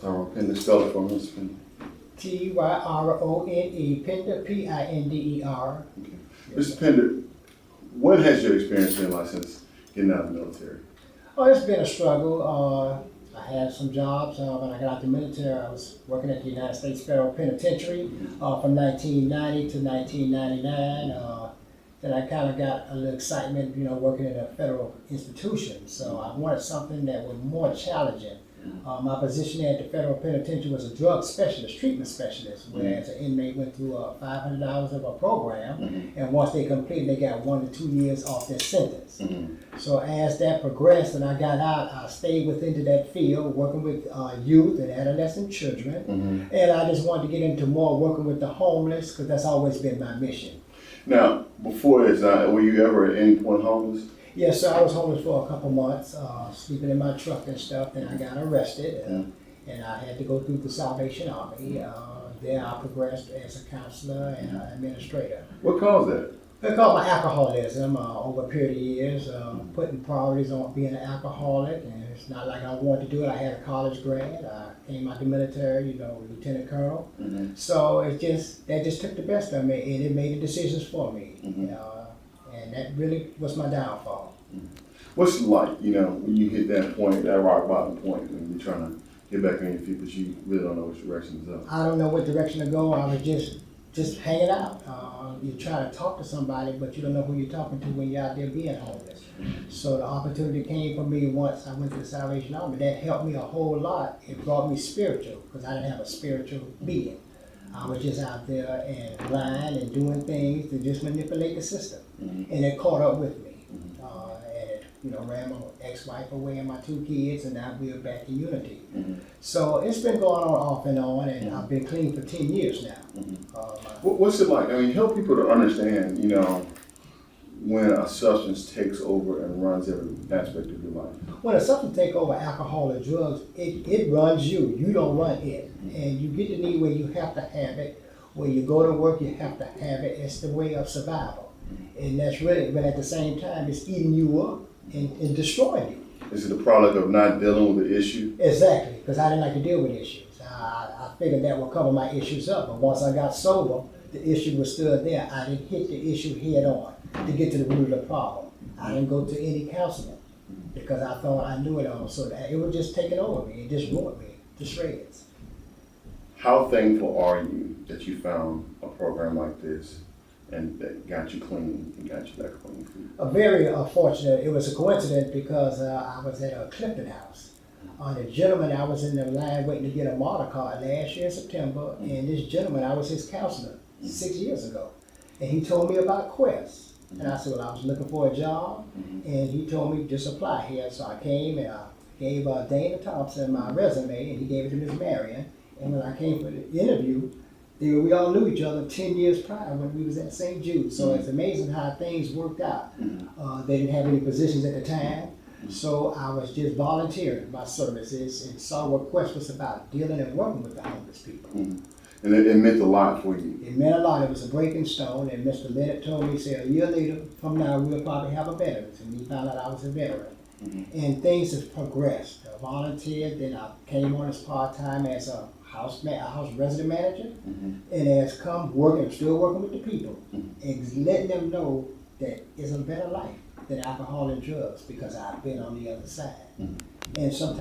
Tyrone Pinder, spell it for me, Mr. Pinder. Tyrone Pinder, Pinder. Okay. Mr. Pinder, what has your experience been like since getting out of the military? Oh, it's been a struggle. I had some jobs. When I got out the military, I was working at the United States Federal Penitentiary from 1990 to 1999. Then I kind of got a little excitement, working in a federal institution. So I wanted something that was more challenging. My position at the federal penitentiary was a drug specialist, treatment specialist, whereas an inmate went through 500 hours of a program, and once they completed, they got 1 to 2 years off their sentence. So as that progressed and I got out, I stayed within that field, working with youth and adolescent children, and I just wanted to get into more working with the homeless, because that's always been my mission. Now, before this, were you ever at any point homeless? Yes, sir. I was homeless for a couple months, sleeping in my truck and stuff. Then I got arrested, and I had to go through the Salvation Army. Then I progressed as a counselor and an administrator. What caused that? It caused my alcoholism over a period of years, putting priorities on being an alcoholic, and it's not like I wanted to do it. I had a college grad. I came out the military, lieutenant colonel. So that just took the best of me, and it made the decisions for me. And that really was my downfall. What's it like, when you hit that point, that rock bottom point, when you're trying to get back on your feet, but you really don't know which direction to go? I don't know what direction to go. I was just hanging out. You try to talk to somebody, but you don't know who you're talking to when you're out there being homeless. So the opportunity came for me once I went to the Salvation Army. That helped me a whole lot. It brought me spiritual, because I didn't have a spiritual being. I was just out there and lying and doing things to just manipulate the system. And it caught up with me. And it, ran my ex-wife away and my 2 kids, and now we're back in unity. So it's been going on off and on, and I've been clean for 10 years now. What's it like? Help people to understand, when a substance takes over and runs every aspect of your life. When a substance takes over, alcohol or drugs, it runs you. You don't run it. And you get to the need where you have to have it. When you go to work, you have to have it. It's the way of survival. And that's really, but at the same time, it's eating you up and destroying you. Is it a product of not dealing with the issue? Exactly, because I didn't like to deal with issues. I figured that would cover my issues up. But once I got sober, the issue was still there. I didn't hit the issue head on to get to the root of the problem. I didn't go to any counseling because I thought I knew it all. So that it was just taking over me. It just ruined me to shreds. How thankful are you that you found a program like this and that got you clean and got you back on your feet? Very fortunate. It was a coincidence because I was at a Clifton house. The gentleman, I was in the line waiting to get a model card last year in September, and this gentleman, I was his counselor 6 years ago. And he told me about Quest. And I said, well, I was looking for a job, and he told me just apply here. So I came and I gave Dana Thompson my resume, and he gave it to Miss Marion. And when I came for the interview, we all knew each other 10 years prior when we was at St. Jude. So it's amazing how things worked out. They didn't have any positions at the time, so I was just volunteering my services and saw what Quest was about, dealing and working with the homeless people. And it meant a lot for you. It meant a lot. It was a breaking stone, and Mr. Leonard told me, he said, a year later from now, we'll probably have a veteran. And he found out I was a veteran. And things have progressed. I volunteered, then I came on as part-time as a house resident manager, and as come working, still working with the people, and letting them know that it's a better life than alcohol and drugs, because I've been on the other side. And sometimes